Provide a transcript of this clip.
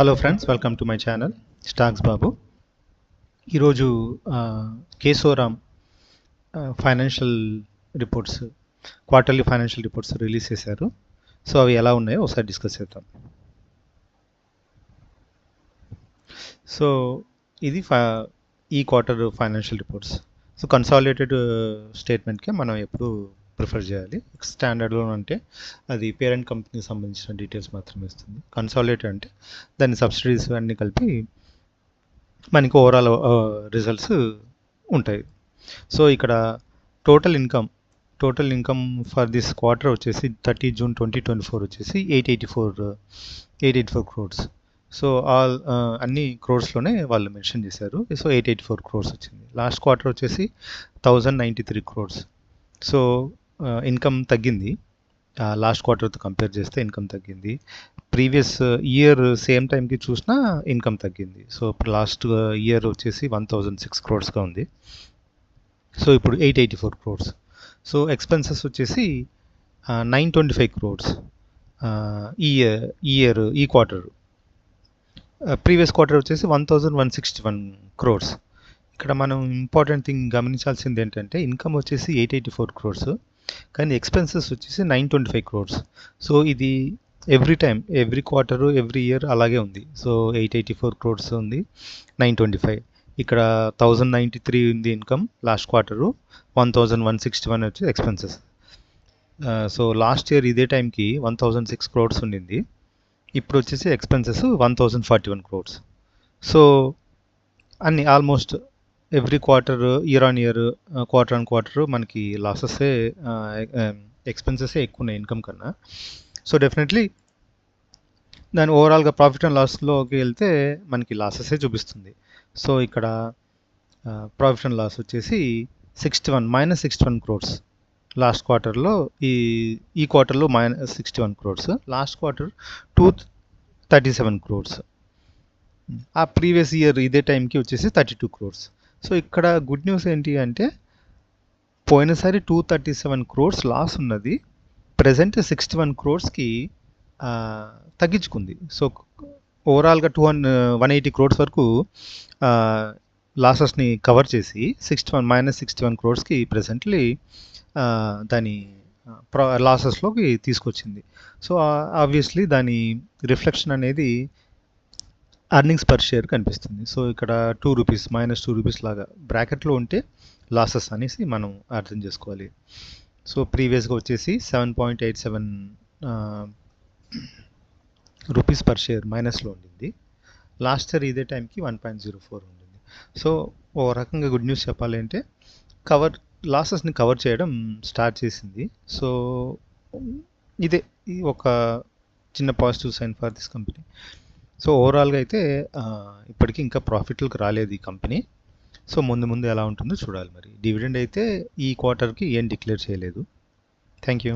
Hello friends, welcome to my channel stocks Babu. ఈరోజు Kesoram financial reports, quarterly financial reports release చేశారు. So అవి ఎలా ఉన్నాయో ఒకసారి డిస్కస్ చేద్దాం. సో ఇది ఈ quarter financial reports. So consolidated స్టేట్మెంట్కే మనం ఎప్పుడు ప్రిఫర్ చేయాలి. స్టాండర్డ్లో అంటే అది పేరెంట్ కంపెనీకి సంబంధించిన డీటెయిల్స్ మాత్రమే ఇస్తుంది. కన్సాలిడేటెడ్ అంటే దాని సబ్సిడీస్ అన్నీ కలిపి మనకి ఓవరాల్ రిజల్ట్స్ ఉంటాయి. సో ఇక్కడ total income for this quarter వచ్చేసి 30 జూన్ 2024 వచ్చేసి 884 క్రోర్స్. సో అన్ని క్రోర్స్లోనే వాళ్ళు మెన్షన్ చేశారు. సో 884 క్రోర్స్ వచ్చింది. లాస్ట్ క్వార్టర్ వచ్చేసి 1093 క్రోర్స్. సో ఇన్కమ్ తగ్గింది. లాస్ట్ క్వార్టర్తో కంపేర్ చేస్తే ఇన్కమ్ తగ్గింది. ప్రీవియస్ ఇయర్ సేమ్ టైంకి చూసినా ఇన్కమ్ తగ్గింది. సో ఇప్పుడు లాస్ట్ ఇయర్ వచ్చేసి 1006 క్రోర్స్గా ఉంది. సో ఇప్పుడు 884 క్రోర్స్. సో ఎక్స్పెన్సెస్ వచ్చేసి 925 క్రోర్స్ ఈ క్వార్టర్. ప్రీవియస్ క్వార్టర్ వచ్చేసి 1161 క్రోర్స్. ఇక్కడ మనం ఇంపార్టెంట్ థింగ్ గమనించాల్సింది ఏంటంటే ఇన్కమ్ వచ్చేసి 884 క్రోర్స్, కానీ ఎక్స్పెన్సెస్ వచ్చేసి 925 క్రోర్స్. సో ఇది ఎవ్రీ క్వార్టరు ఎవ్రీ ఇయర్ అలాగే ఉంది. సో 884 క్రోర్స్ ఉంది, 925. ఇక్కడ 1093 ఉంది ఇన్కమ్ లాస్ట్ క్వార్టరు, 1161 వచ్చి ఎక్స్పెన్సెస్. సో లాస్ట్ ఇయర్ ఇదే టైంకి 1006 క్రోర్స్ ఉండింది. ఇప్పుడు వచ్చేసి ఎక్స్పెన్సెస్ 1041 క్రోర్స్. సో అన్ని almost every quarter, year on year, quarter on quarter మనకి లాసెసే, ఎక్స్పెన్సెసే ఎక్కువ ఉన్నాయి ఇన్కమ్ కన్నా. సో డెఫినెట్లీ దాని ఓవరాల్గా ప్రాఫిట్ అండ్ లాస్లోకి వెళ్తే మనకి లాసెసే చూపిస్తుంది. సో ఇక్కడ ప్రాఫిట్ అండ్ లాస్ వచ్చేసి -61 క్రోర్స్ లాస్ట్ క్వార్టర్లో. ఈ క్వార్టర్లో -61 క్రోర్స్, లాస్ట్ క్వార్టర్ 237 క్రోర్స్. ఆ ప్రీవియస్ ఇయర్ ఇదే టైంకి వచ్చేసి 32 క్రోర్స్. సో ఇక్కడ గుడ్ న్యూస్ ఏంటి అంటే పోయినసారి 237 క్రోర్స్ లాస్ ఉన్నది, ప్రజెంట్ 61 క్రోర్స్కి తగ్గించుకుంది. సో ఓవరాల్గా 180 క్రోర్స్ వరకు లాసెస్ని కవర్ చేసి -61 క్రోర్స్కి ప్రజెంట్లీ దాని లాసెస్లోకి తీసుకొచ్చింది. సో ఆబ్వియస్లీ దాని రిఫ్లెక్షన్ అనేది అర్నింగ్స్ పర్ షేర్ కనిపిస్తుంది. సో ఇక్కడ -2 రూపీస్ లాగా బ్రాకెట్లో ఉంటే లాసెస్ అనేసి మనం అర్థం చేసుకోవాలి. సో ప్రీవియస్గా వచ్చేసి 7.87 రూపీస్ పర్ షేర్ మైనస్లో ఉండింది. లాస్ట్ ఇయర్ ఇదే టైంకి 1.04 ఉండింది. సో ఓ రకంగా గుడ్ న్యూస్ చెప్పాలి అంటే లాసెస్ని కవర్ చేయడం స్టార్ట్ చేసింది. సో ఇదే ఒక చిన్న positive sign for this company. So ఓవరాల్గా అయితే ఇప్పటికీ ఇంకా ప్రాఫిట్లకు రాలేదు ఈ కంపెనీ. సో ముందు ఎలా ఉంటుందో చూడాలి. మరి డివిడెండ్ అయితే ఈ క్వార్టర్కి ఏం డిక్లేర్ చేయలేదు. Thank you.